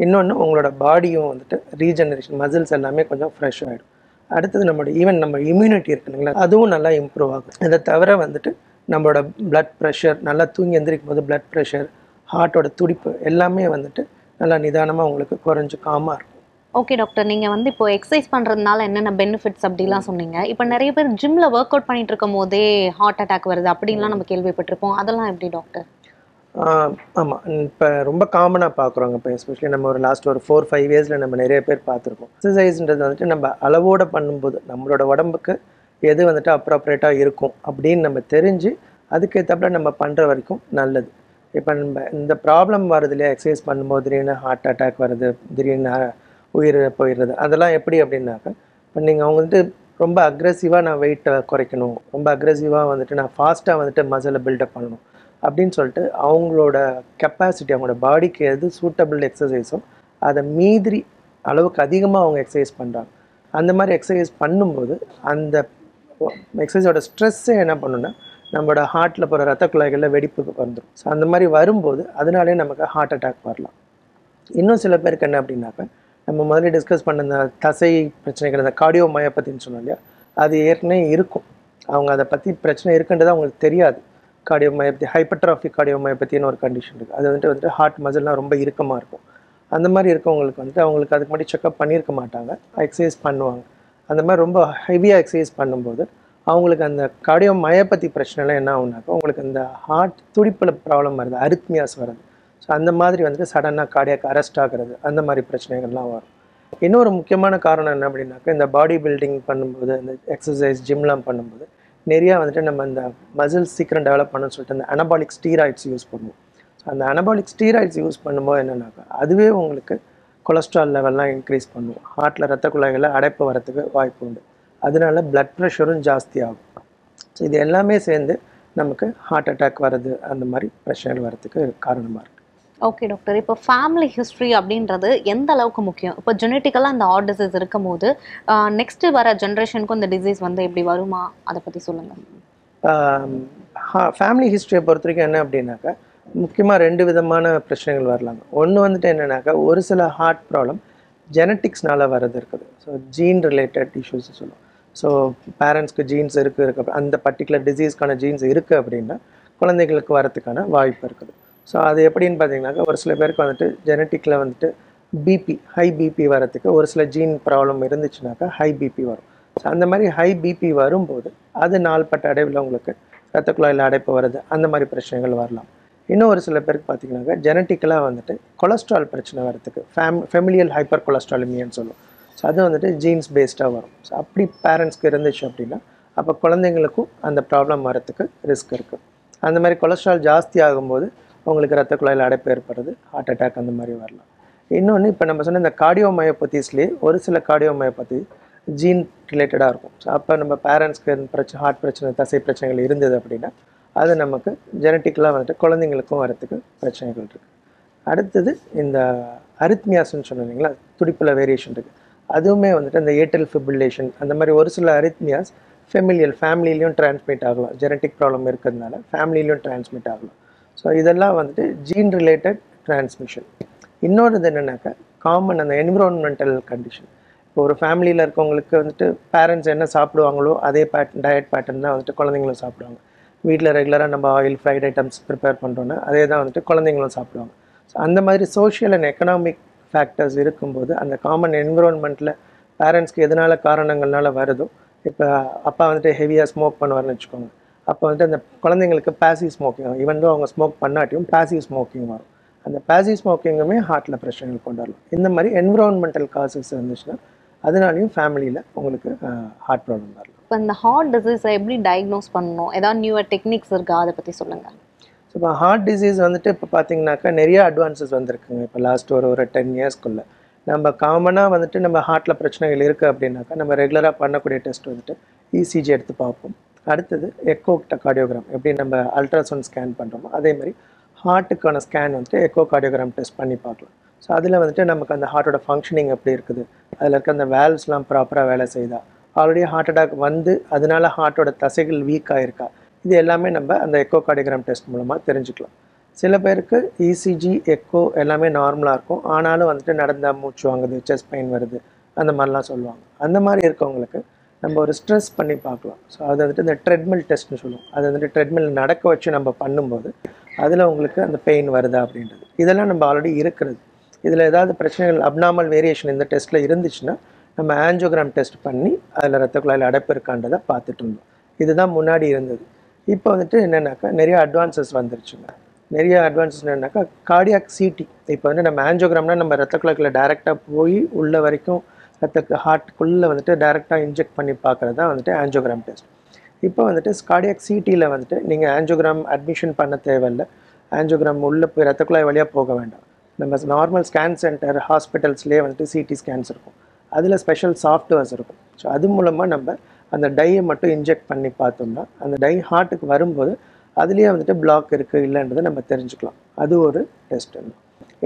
இன்னொன்று உங்களோட பாடியும் வந்துட்டு ரீஜெனரேஷன் மசில்ஸ் எல்லாமே கொஞ்சம் ஃப்ரெஷ் ஆகிடும். அடுத்தது நம்மளோட ஈவன் நம்ம இம்யூனிட்டி இருக்கு இல்லைங்களா, அதுவும் நல்லா இம்ப்ரூவ் ஆகும். இதை தவிர வந்துட்டு நம்மளோட பிளட் ப்ரெஷர், நல்லா தூங்கி எந்திரிக்கும் போது பிளட் ப்ரெஷர், ஹார்ட்டோட துடிப்பு எல்லாமே வந்துட்டு நல்லா நிதானமாக உங்களுக்கு குறைஞ்சு காமாக இருக்கும். ஓகே டாக்டர், நீங்கள் வந்து இப்போ எக்ஸசைஸ் பண்ணுறதுனால என்னென்ன பெனிஃபிட்ஸ் அப்படிலாம் சொன்னீங்க. இப்போ நிறைய பேர் ஜிம்மில் ஒர்க் அவுட் பண்ணிட்டு இருக்கும் போதே ஹார்ட் அட்டாக் வருது அப்படின்லாம் நம்ம கேள்விப்பட்டிருப்போம். அதெல்லாம் எப்படி டாக்டர்? ஆமாம், இப்போ ரொம்ப காமனாக பார்க்குறோங்க. இப்போ எஸ்பெஷலி நம்ம ஒரு லாஸ்ட் ஒரு 4-5 இயர்ஸில் நம்ம நிறைய பேர் பார்த்துருக்கோம். எக்ஸசைஸ்ன்றது வந்துட்டு நம்ம அளவோடு பண்ணும்போது நம்மளோட உடம்புக்கு எது வந்துட்டு அப்ராப்ரேட்டாக இருக்கும் அப்படின்னு நம்ம தெரிஞ்சு அதுக்கேற்றப்பட நம்ம பண்ணுற வரைக்கும் நல்லது. இப்போ நம்ம இந்த ப்ராப்ளம் வருது இல்லையா, எக்ஸசைஸ் பண்ணும்போது திடீர்னு ஹார்ட் அட்டாக் வருது, திடீர்னு உயிர் போயிடுறது, அதெல்லாம் எப்படி அப்படின்னாக்கா, இப்போ நீங்கள் அவங்க வந்துட்டு ரொம்ப அக்ரெசிவாக நான் வெயிட்டை குறைக்கணும், ரொம்ப அக்ரெசிவாக வந்துட்டு நான் ஃபாஸ்ட்டாக வந்துட்டு மசிலை பில்டப் பண்ணணும் அப்படின்னு சொல்லிட்டு அவங்களோட கெப்பாசிட்டி, அவங்களோட பாடிக்கு எது சூட்டபிள் எக்ஸசைஸோ அதை மீறி அளவுக்கு அதிகமாக அவங்க எக்ஸசைஸ் பண்ணுறாங்க. அந்த மாதிரி எக்ஸசைஸ் பண்ணும்போது அந்த எக்ஸசைஸோட ஸ்ட்ரெஸ்ஸே என்ன பண்ணுன்னா நம்மளோட ஹார்ட்டில் போகிற ரத்த குழாய்களில் வெடிப்பு வந்துடும். ஸோ அந்த மாதிரி வரும்போது அதனாலே நமக்கு ஹார்ட் அட்டாக் வரலாம். இன்னும் சில பேருக்கு என்ன அப்படின்னாக்கா, நம்ம முதல்ல டிஸ்கஸ் பண்ண இந்த தசை பிரச்சனைகள், இந்த கார்டியோமயோபதின்னு சொன்னோம் இல்லையா, அது ஏற்கனவே இருக்கும். அவங்க அதை பற்றி பிரச்சனை இருக்குன்றது அவங்களுக்கு தெரியாது. கார்டியோமயோபதி, ஹைப்பர்ட்ராஃபிக் கார்டியோமயோபதின்னு ஒரு கண்டிஷன் இருக்குது. அது வந்துட்டு ஹார்ட் மசில்லாம் ரொம்ப இறுக்கமாக இருக்கும். அந்த மாதிரி இருக்கவங்களுக்கு வந்துட்டு அவங்களுக்கு அதுக்கு முன்னாடி செக்அப் பண்ணியிருக்க மாட்டாங்க, எக்ஸசைஸ் பண்ணுவாங்க. அந்த மாதிரி ரொம்ப ஹெவியாக எக்ஸசைஸ் பண்ணும்போது அவங்களுக்கு அந்த கார்டியோமயோபதி பிரச்சனைலாம் என்ன ஆகுனாக்கா, உங்களுக்கு அந்த ஹார்ட் துடிப்பில் ப்ராப்ளம் வருது, அரித்மியாஸ் வருது. ஸோ அந்த மாதிரி வந்துட்டு சடனாக கார்டியாக் அரெஸ்ட் ஆகிறது, அந்த மாதிரி பிரச்சனைகள்லாம் வரும். இன்னொரு முக்கியமான காரணம் என்ன அப்படின்னாக்கா, இந்த பாடி பில்டிங் பண்ணும்போது, இந்த எக்ஸசைஸ் ஜிம்லாம் பண்ணும்போது நிறையா வந்துட்டு நம்ம இந்த மசில்ஸ் சீக்கிரம் டெவலப் பண்ணணும்னு சொல்லிட்டு அந்த அனபாலிக் ஸ்டீராய்ட்ஸ் யூஸ் பண்ணுவோம். ஸோ அந்த அனபாலிக் ஸ்டீராய்ட்ஸ் யூஸ் பண்ணும்போது என்னென்னாக்கா, அதுவே உங்களுக்கு கொலஸ்ட்ரால் லெவல்லாம் இன்க்ரீஸ் பண்ணுவோம், ஹார்ட்டில் ரத்த குழாய்களில் அடைப்பு வரத்துக்கு வாய்ப்பு உண்டு. அதனால பிளட் ப்ரெஷரும் ஜாஸ்தி ஆகும். ஸோ இது எல்லாமே சேர்ந்து நமக்கு ஹார்ட் அட்டாக் வர்றது, அந்த மாதிரி பிரச்சனைகள் வரத்துக்கு காரணமாக இருக்குது. ஓகே டாக்டர், இப்போ ஃபேமிலி ஹிஸ்ட்ரி அப்படின்றது எந்த அளவுக்கு முக்கியம்? இப்போ ஜெனட்டிக்கலாக இந்த ஹார்ட் டிசீஸ் இருக்கும் போது நெக்ஸ்ட்டு வர ஜென்ரேஷனுக்கும் இந்த டிசீஸ் வந்து எப்படி வருமா, அதை பற்றி சொல்லுங்கள். ஃபேமிலி ஹிஸ்ட்ரியை பொறுத்த வரைக்கும் என்ன அப்படின்னாக்கா, முக்கியமாக 2 விதமான பிரச்சனைகள் வரலாங்க. ஒன்று வந்துட்டு என்னென்னாக்கா, ஒரு சில ஹார்ட் ப்ராப்ளம் ஜெனட்டிக்ஸ்னால வர்றது இருக்குது. ஸோ ஜீன் ரிலேட்டட் இஷ்யூஸ் சொல்லுவோம். ஸோ பேரண்ட்ஸ்க்கு ஜீன்ஸ் இருக்குது, அந்த பர்டிகுலர் டிசீஸ்க்கான ஜீன்ஸ் இருக்குது அப்படின்னா குழந்தைகளுக்கு வரத்துக்கான வாய்ப்பு இருக்குது. ஸோ அது எப்படின்னு பார்த்தீங்கன்னாக்கா, ஒரு சில பேருக்கு வந்துட்டு ஜெனட்டிக்கில் வந்துட்டு பிபி, ஹை பிபி வரத்துக்கு ஒரு சில ஜீன் ப்ராப்ளம் இருந்துச்சுனாக்கா ஹை பிபி வரும். ஸோ அந்த மாதிரி ஹை பிபி வரும்போது அது நாள்பட்ட அடைவில் உங்களுக்கு ரத்த குழாயில் அடைப்பு வருது, அந்த மாதிரி பிரச்சனைகள் வரலாம். இன்னும் ஒரு சில பேருக்கு பார்த்தீங்கன்னாக்கா ஜெனட்டிக்கலாக வந்துட்டு கொலஸ்ட்ரால் பிரச்சனை வரத்துக்கு ஃபெமிலியல் ஹைப்பர் கொலஸ்ட்ராலிமியான்னு சொல்லுவோம். ஸோ அது வந்துட்டு ஜீன்ஸ் பேஸ்டாக வரும். ஸோ அப்படி பேரண்ட்ஸ்க்கு இருந்துச்சு அப்படின்னா அப்போ குழந்தைங்களுக்கும் அந்த ப்ராப்ளம் வரத்துக்கு ரிஸ்க் இருக்குது. அந்த மாதிரி கொலஸ்ட்ரால் ஜாஸ்தி ஆகும்போது உங்களுக்கு ரத்த குழாயில் அடைப்பு ஏற்படுறது, ஹார்ட் அட்டாக் அந்த மாதிரி வரலாம். இன்னொன்று, இப்போ நம்ம சொன்ன இந்த கார்டியோமயோபதிஸ்லேயே ஒரு சில கார்டியோமயோபதி ஜீன் ரிலேட்டடாக இருக்கும். ஸோ அப்போ நம்ம பேரண்ட்ஸ்க்கு ஹார்ட் பிரச்சனை, தசை பிரச்சனைகள் இருந்தது அப்படின்னா அது நமக்கு ஜெனட்டிக்கலாக வந்துட்டு குழந்தைங்களுக்கும் வரத்துக்கு பிரச்சனைகள் இருக்குது. அடுத்தது இந்த அரித்மியாஸ்ன்னு சொன்னோம் இல்லைங்களா, துடிப்பில் வேரியேஷன் இருக்குது. அதுவுமே வந்துட்டு இந்த ஏட்ரல் ஃபிபிரிலேஷன், அந்த மாதிரி ஒரு சில அரித்மியாஸ் ஃபேமிலிலையும் டிரான்ஸ்மிட் ஆகலாம். ஜெனட்டிக் ப்ராப்ளம் இருக்கிறதுனால ஃபேமிலிலையும் டிரான்ஸ்மிட் ஆகலாம். ஸோ இதெல்லாம் வந்துட்டு ஜீன் ரிலேட்டட் டிரான்ஸ்மிஷன். இன்னொரு இது என்னென்னாக்கா, காமன் அந்த என்விரான்மெண்டல் கண்டிஷன். இப்போ ஒரு ஃபேமிலியில் இருக்கவங்களுக்கு வந்துட்டு பேரண்ட்ஸ் என்ன சாப்பிடுவாங்களோ அதே டயட் பேட்டர்ன் தான் வந்துட்டு குழந்தைங்களும் சாப்பிடுவாங்க. வீட்டில் ரெகுலராக நம்ம ஆயில் ஃப்ரைட் ஐட்டம்ஸ் ப்ரிப்பேர் பண்ணுறோன்னா அதே தான் வந்துட்டு குழந்தைங்களும் சாப்பிடுவாங்க. ஸோ அந்த மாதிரி சோஷியல் அண்ட் எக்கனாமிக் ஃபேக்டர்ஸ் இருக்கும்போது அந்த காமன் என்விரான்மெண்ட்டில் பேரண்ட்ஸ்க்கு எதனால காரணங்கள்னால வருதோ, இப்போ அப்பா வந்துட்டு ஹெவியாக ஸ்மோக் பண்ணுவார்னு வச்சுக்கோங்க, அப்போ வந்துட்டு அந்த குழந்தைங்களுக்கு பேசிவ் ஸ்மோக்கிங் வரும். ஈவன் தோ அவங்க ஸ்மோக் பண்ணாட்டியும் பேசிவ் ஸ்மோக்கிங் வரும். அந்த பேசிவ் ஸ்மோக்கிங்குமே ஹார்ட்டில் பிரச்சனைகள் கொண்டு வரலாம். இந்த மாதிரி என்விரான்மெண்டல் காசஸ் இருந்துச்சுன்னா அதனாலையும் ஃபேமிலியில் உங்களுக்கு ஹார்ட் ப்ராப்ளம் வரலாம். இப்போ இந்த ஹார்ட் டிசீஸை எப்படி டயக்னோஸ் பண்ணணும், ஏதாவது நியூவர் டெக்னிக்ஸ் இருக்கா, அதை பற்றி சொல்லுங்கள். ஸோ இப்போ ஹார்ட் டிசீஸ் வந்துட்டு இப்போ பார்த்தீங்கன்னாக்கா நிறைய அட்வான்சஸ் வந்திருக்குங்க. இப்போ லாஸ்ட் ஒரு 10 இயர்ஸ்க்குள்ளே நம்ம காமனாக வந்துட்டு நம்ம ஹார்ட்டில் பிரச்சனைகள் இருக்குது அப்படின்னாக்கா நம்ம ரெகுலராக பண்ணக்கூடிய டெஸ்ட் வந்துட்டு இசிஜி எடுத்து பார்ப்போம். அடுத்தது எக்கோ கார்டியோகிராம், எப்படி நம்ம அல்ட்ராசவுண்ட் ஸ்கேன் பண்ணுறோமோ அதே மாதிரி ஹார்ட்டுக்கான ஸ்கேன் வந்துட்டு எக்கோ கார்டியோகிராம் டெஸ்ட் பண்ணி பார்க்கலாம். ஸோ அதில் வந்துட்டு நமக்கு அந்த ஹார்ட்டோட ஃபங்க்ஷனிங் எப்படி இருக்குது, அதில் இருக்க அந்த வேல்வ்ஸ்லாம் ப்ராப்பராக வேலை செய்யுதா, ஆல்ரெடி ஹார்ட் அட்டாக் வந்து அதனால ஹார்ட்டோட தசைகள் வீக் ஆயிருக்கா, இது எல்லாமே நம்ம அந்த எக்கோகார்டியோகிராம் டெஸ்ட் மூலமாக தெரிஞ்சுக்கலாம். சில பேருக்கு இசிஜி எக்கோ எல்லாமே நார்மலாக இருக்கும், ஆனாலும் வந்துட்டு நடந்தால் மூச்சு வாங்குது, செஸ்ட் பெயின் வருது, அந்த மாதிரிலாம் சொல்லுவாங்க. அந்த மாதிரி இருக்கவங்களுக்கு நம்ம ஒரு ஸ்ட்ரெஸ் பண்ணி பார்க்கலாம். ஸோ அது வந்துட்டு இந்த ட்ரெட்மில் டெஸ்ட்னு சொல்லுவோம். அது வந்துட்டு ட்ரெட்மில் நடக்க வச்சு நம்ம பண்ணும்போது அதில் உங்களுக்கு அந்த பெயின் வருதா அப்படின்றது இதெல்லாம் நம்ம ஆல்ரெடி இருக்கிறது. இதில் ஏதாவது பிரச்சனைகள் அப்நார்மல் வேரியேஷன் இந்த டெஸ்ட்டில் இருந்துச்சுன்னா நம்ம ஆஞ்சியோகிராம் டெஸ்ட் பண்ணி அதில் ரத்த குழாயில் அடைப்பு இருக்கான்றதை பார்த்துட்டு இருந்தோம். இதுதான் முன்னாடி இருந்தது. இப்போ வந்துட்டு என்னென்னாக்கா நிறைய அட்வான்சஸ் வந்துருச்சுங்க. நிறைய அட்வான்சஸ் என்னென்னாக்கா கார்டியாக் சிடி. இப்போ வந்து நம்ம ஆஞ்சியோகிராம்னா நம்ம ரத்த குழாய்க்குள்ள டைரெக்டாக போய் உள்ள வரைக்கும் ஹார்ட்டுக்குள்ளே வந்துட்டு டைரெக்டாக இன்ஜெக்ட் பண்ணி பார்க்குறது தான் வந்துட்டு ஆஞ்சியோகிராம் டெஸ்ட். இப்போ வந்துட்டு கார்டியாக் சிடியில் வந்துட்டு நீங்கள் ஆஞ்சியோகிராம் அட்மிஷன் பண்ண தேவையில்லை. ஆஞ்சியோகிராம் உள்ளே போய் ரத்த குழாய் வழியாக போக வேண்டாம். நம்ம நார்மல் ஸ்கேன் சென்டர் ஹாஸ்பிட்டல்ஸ்லேயே வந்துட்டு சிடி ஸ்கேன்ஸ் இருக்கும். அதில் ஸ்பெஷல் சாஃப்ட்வேர்ஸ் இருக்கும். ஸோ அது மூலமாக நம்ம அந்த டையை மட்டும் இன்ஜெக்ட் பண்ணி பார்த்தோம்னா அந்த டை ஹார்ட்டுக்கு வரும்போது அதுலேயே வந்துட்டு பிளாக் இருக்குது இல்லைன்றதை நம்ம தெரிஞ்சுக்கலாம். அது ஒரு டெஸ்ட்.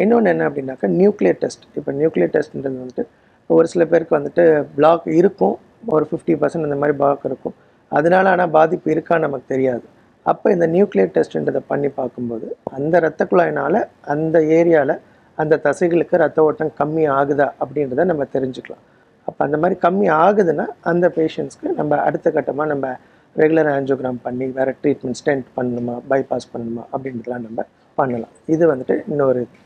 இன்னொன்று என்ன அப்படின்னாக்கா நியூக்ளியர் டெஸ்ட். இப்போ நியூக்ளியர் டெஸ்ட்ன்றது வந்துட்டு ஒரு சில பேருக்கு வந்துட்டு பிளாக் இருக்கும், ஒரு 50% இந்த மாதிரி பிளாக் இருக்கும், அதனால ஆனால் பாதிப்பு இருக்கான்னு நமக்கு தெரியாது. அப்போ இந்த நியூக்ளியர் டெஸ்ட்ன்றதை பண்ணி பார்க்கும்போது அந்த இரத்த குழாயினால் அந்த ஏரியாவில் அந்த தசைகளுக்கு ரத்த ஓட்டம் கம்மி ஆகுதா அப்படின்றத நம்ம தெரிஞ்சுக்கலாம். அப்போ அந்த மாதிரி கம்மி ஆகுதுன்னா அந்த பேஷண்ட்ஸ்க்கு நம்ம அடுத்த கட்டமாக நம்ம ரெகுலர் ஆஞ்சியோகிராம் பண்ணி வேறு ட்ரீட்மெண்ட் ஸ்டென்ட் பண்ணணுமா, பைபாஸ் பண்ணணுமா அப்படின்றதெல்லாம் நம்ம பண்ணலாம். இது வந்துட்டு இன்னொரு இது.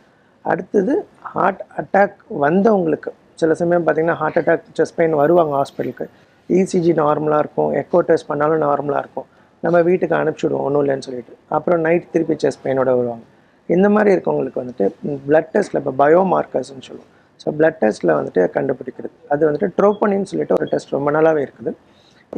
அடுத்தது ஹார்ட் அட்டாக் வந்தவங்களுக்கு சில சமயம் பார்த்திங்கன்னா ஹார்ட் அட்டாக் செஸ்ட் பெயின் வருவாங்க ஹாஸ்பிட்டலுக்கு. இசிஜி நார்மலாக இருக்கும், எக்கோ டெஸ்ட் பண்ணாலும் நார்மலாக இருக்கும், நம்ம வீட்டுக்கு அனுப்பிச்சிடுவோம் ஒன்றும் இல்லைன்னு சொல்லிட்டு. அப்புறம் நைட் திருப்பி செஸ்ட் பெயினோட வருவாங்க. இந்த மாதிரி இருக்கவங்களுக்கு வந்துட்டு பிளட் டெஸ்ட்டில் இப்போ பயோமார்க்கர்ஸ்ன்னு சொல்லுவோம். ஸோ பிளட் டெஸ்ட்டில் வந்துட்டு கண்டுபிடிக்கிறது அது வந்துட்டு ட்ரோபோனின்னு சொல்லிட்டு ஒரு டெஸ்ட் ரொம்ப நாளாகவே இருக்குது.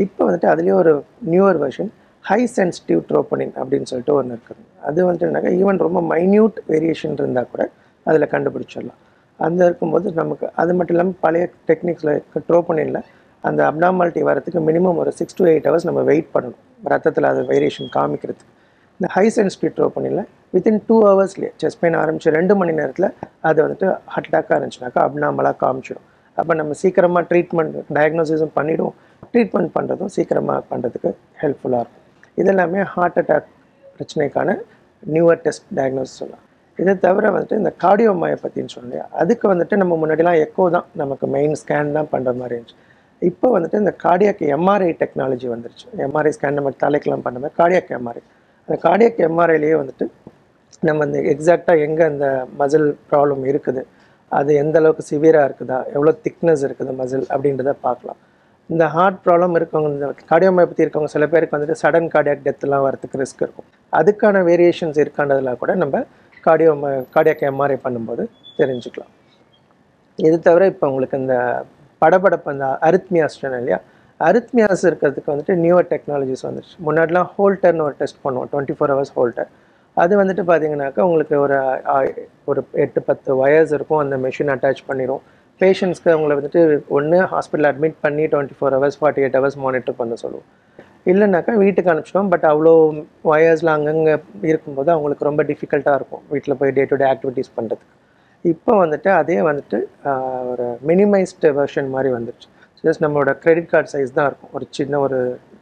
இப்போ வந்துட்டு அதுலேயே ஒரு newer version high sensitive troponin அப்படின்னு சொல்லிட்டு ஒன்று இருக்குது. அது வந்துட்டு என்னக்கா ஈவன் ரொம்ப மைன்யூட் வேரியேஷன் இருந்தால் கூட அதில் கண்டுபிடிச்சிடலாம். அந்த இருக்கும்போது நமக்கு அது மட்டும் இல்லாமல் பழைய டெக்னிக்ஸில் ட்ரோபோனினில் அந்த அப்நார்மாலிட்டி வரத்துக்கு மினிமம் ஒரு 6 to 8 hours நம்ம வெயிட் பண்ணணும் ரத்தத்தில் அது வேரியேஷன் காமிக்கிறதுக்கு. இந்த ஹை சென்சிட்டிவ் ட்ரோபோனினில் வித்தின் 2 hours செஸ்ட் பெயின் ஆரம்பித்து 2 மணி நேரத்தில் அது வந்துட்டு ஹார்ட் அட்டாக்காக இருந்துச்சுனாக்கா அப்நார்மலாக காமிச்சிடும். அப்போ நம்ம சீக்கிரமாக ட்ரீட்மெண்ட் டயக்னோசிஸும் பண்ணிவிடுவோம், ட்ரீட்மெண்ட் பண்ணுறதும் சீக்கிரமாக பண்ணுறதுக்கு ஹெல்ப்ஃபுல்லாக இருக்கும். இதெல்லாமே ஹார்ட் அட்டாக் பிரச்சனைக்கான நியூவர் டெஸ்ட் டயக்னோசிஸ் சொல்லலாம். இதை தவிர வந்துட்டு இந்த கார்டியோமாயை பற்றின்னு சொன்னேன், அதுக்கு வந்துட்டு நம்ம முன்னாடிலாம் எக்கோ தான் நமக்கு மெயின் ஸ்கேன் தான் பண்ணுற மாதிரி இருந்துச்சு. இப்போ வந்துட்டு இந்த கார்டியாக் எம்ஆர்ஐ டெக்னாலஜி வந்துருச்சு. எம்ஆர்ஐ ஸ்கேன் நம்ம தலைக்கெல்லாம் பண்ண மாதிரி கார்டியாக் எம்ஆர்ஐ. அந்த கார்டியாக் எம்ஆர்ஐலேயே வந்துட்டு நம்ம இந்த எக்ஸாக்டாக எங்கே அந்த மசில் ப்ராப்ளம் இருக்குது, அது எந்த அளவுக்கு சிவியராக இருக்குதா, எவ்வளோ திக்னஸ் இருக்குது மசில் அப்படின்றத பார்க்கலாம். இந்த ஹார்ட் ப்ராப்ளம் இருக்கவங்க, இந்த கார்டியோமயோபதி இருக்கவங்க சில பேருக்கு வந்துட்டு சடன் கார்டியாக் டெத்லாம் வரதுக்கு ரிஸ்க் இருக்கும். அதுக்கான வேரியேஷன்ஸ் இருக்கான்றதில் கூட நம்ம கார்டியாக் எம்ஆர்ஐ பண்ணும்போது தெரிஞ்சுக்கலாம். இது தவிர இப்போ உங்களுக்கு இந்த படபடப்பு அந்த அரித்மியாஸ் இல்லையா, அரித்மியாஸ் இருக்கிறதுக்கு வந்துட்டு நியூவர் டெக்னாலஜிஸ் வந்துடுச்சு. முன்னாடிலாம் ஹோல்டர்னு ஒரு டெஸ்ட் பண்ணுவோம், 24 hours ஹோல்டர். அது வந்துட்டு பார்த்தீங்கன்னாக்கா உங்களுக்கு ஒரு 8-10 wires இருக்கும், அந்த மெஷின் அட்டாச் பண்ணிடும். பேஷண்ட்ஸ்க்கு அவங்கள வந்துட்டு ஒன்று ஹாஸ்பிட்டல் அட்மிட் பண்ணி 24 hours 48 hours மானிட்டர் பண்ண சொல்லுவோம். இல்லைனாக்கா வீட்டுக்கு அனுப்பிச்சிடுவோம். பட் அவ்வளோ வயர்ஸ்லாம் அங்கங்கே இருக்கும்போது அவங்களுக்கு ரொம்ப டிஃபிகல்ட்டாக இருக்கும் வீட்டில் போய் டே டு டே ஆக்டிவிட்டீஸ் பண்ணுறதுக்கு. இப்போ வந்துட்டு அதே வந்துட்டு ஒரு மினிமைஸ்டு வெர்ஷன் மாதிரி வந்துடுச்சு. ஜஸ்ட் நம்மளோட கிரெடிட் கார்டு சைஸ் தான் இருக்கும், ஒரு சின்ன ஒரு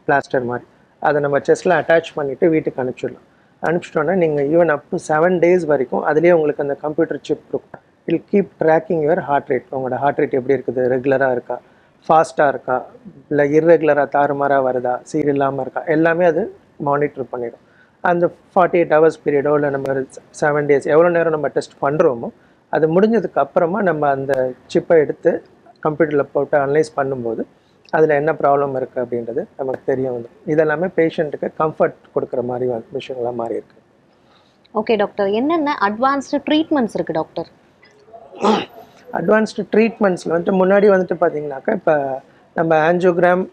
பிளாஸ்டர் மாதிரி. அதை நம்ம செஸ்ட்டில் அட்டாச் பண்ணிவிட்டு வீட்டுக்கு அனுப்பிச்சிடலாம். அனுப்பிச்சிட்டோன்னா நீங்கள் ஈவன் அப் டு 7 days வரைக்கும் அதுலேயே உங்களுக்கு அந்த கம்ப்யூட்டர் சிப் இருக்கும். Will keep tracking your heart rate. உங்களோட ஹார்ட் ரேட் எப்படி இருக்குது, ரெகுலராக இருக்கா, ஃபாஸ்ட்டாக இருக்கா, இல்லை இர்ரெகுலராக தாறுமாறாக வருதா, சீர் இல்லாமல் இருக்கா, எல்லாமே அது மானிட்டர் பண்ணிடும். அந்த 48 hours பீரியடோ இல்லை நம்ம 7 days எவ்வளோ நேரம் நம்ம டெஸ்ட் பண்ணுறோமோ அது முடிஞ்சதுக்கு அப்புறமா நம்ம அந்த சிப்பை எடுத்து கம்ப்யூட்டரில் போட்டு அனலைஸ் பண்ணும்போது அதில் என்ன ப்ராப்ளம் இருக்குது அப்படின்றது நமக்கு தெரிய வந்துடும். இதெல்லாமே பேஷண்ட்டுக்கு கம்ஃபர்ட் கொடுக்குற மாதிரி விஷயங்களாக மாறி இருக்குது. ஓகே டாக்டர், என்னென்ன அட்வான்ஸ்டு ட்ரீட்மெண்ட்ஸ் இருக்குது டாக்டர்? அட்வான்ஸ்டு ட்ரீட்மெண்ட்ஸில் வந்துட்டு முன்னாடி வந்துட்டு பார்த்திங்கனாக்கா இப்போ நம்ம ஆஞ்சியோகிராம்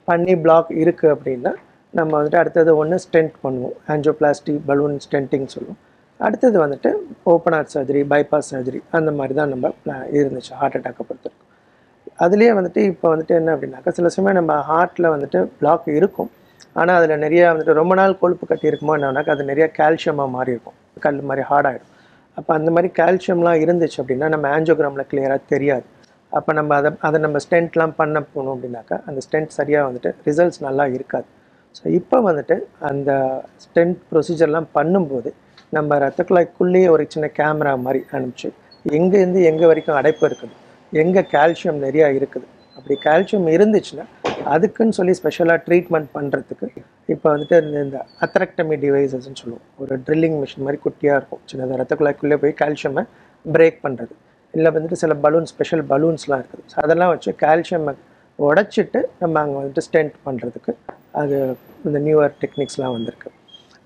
பண்ணி பிளாக் இருக்குது அப்படின்னா நம்ம வந்துட்டு அடுத்தது ஒன்று ஸ்டென்ட் பண்ணுவோம், ஆஞ்சியோபிளாஸ்டி பலூன் ஸ்டென்ட்டிங் சொல்லுவோம். அடுத்தது வந்துட்டு open heart surgery, bypass surgery, அந்த மாதிரி தான் நம்ம இருந்துச்சு ஹார்ட் அட்டாக்கை பொறுத்திருக்கும். அதுலேயே வந்துட்டு இப்போ வந்துட்டு என்ன அப்படின்னாக்கா சில சமயம் நம்ம ஹார்ட்டில் வந்துட்டு பிளாக் இருக்கும், ஆனால் அதில் நிறையா வந்துட்டு ரொம்ப நாள் கொழுப்பு கட்டி இருக்குமோ என்னன்னாக்கா அது நிறையா கால்சியமாக மாறி இருக்கும், கல் மாதிரி ஹார்டாகிடும். அப்போ அந்த மாதிரி கால்சியம்லாம் இருந்துச்சு அப்படின்னா நம்ம ஆஞ்சியோகிராமில் கிளியராக தெரியாது. அப்போ நம்ம அதை நம்ம ஸ்டென்ட்லாம் பண்ண போனோம் அப்படின்னாக்கா அந்த ஸ்டென்ட் சரியாக வந்துட்டு ரிசல்ட்ஸ் நல்லா இருக்காது. ஸோ இப்போ வந்துட்டு அந்த ஸ்டென்ட் ப்ரொசீஜர்லாம் பண்ணும்போது நம்ம ரத்த குழாய்க்குள்ளேயே ஒரு சின்ன கேமரா மாதிரி அனுப்பிச்சு எங்கேருந்து எங்கே வரைக்கும் அடைப்பு இருக்குது, எங்கே கால்சியம் நிறையா இருக்குது, அப்படி கால்சியம் இருந்துச்சுன்னா அதுக்குன்னு சொல்லி ஸ்பெஷலாக ட்ரீட்மெண்ட் பண்ணுறதுக்கு இப்போ வந்துட்டு இந்த அத்தரக்டமி டிவைசஸ்ன்னு சொல்லுவோம். ஒரு ட்ரில்லிங் மிஷின் மாதிரி குட்டியாக இருக்கும், சின்னதாக ரத்த குழாய்க்குள்ளே போய் கால்சியமை பிரேக் பண்ணுறது. இல்லை வந்துட்டு சில ஸ்பெஷல் பலூன்ஸ்லாம் இருக்குது. ஸோ அதெல்லாம் வச்சு கால்சியமை உடைச்சிட்டு நம்ம அங்கே வந்துட்டு ஸ்டென்ட் பண்ணுறதுக்கு அது இந்த நியூவர் டெக்னிக்ஸ்லாம் வந்திருக்கு.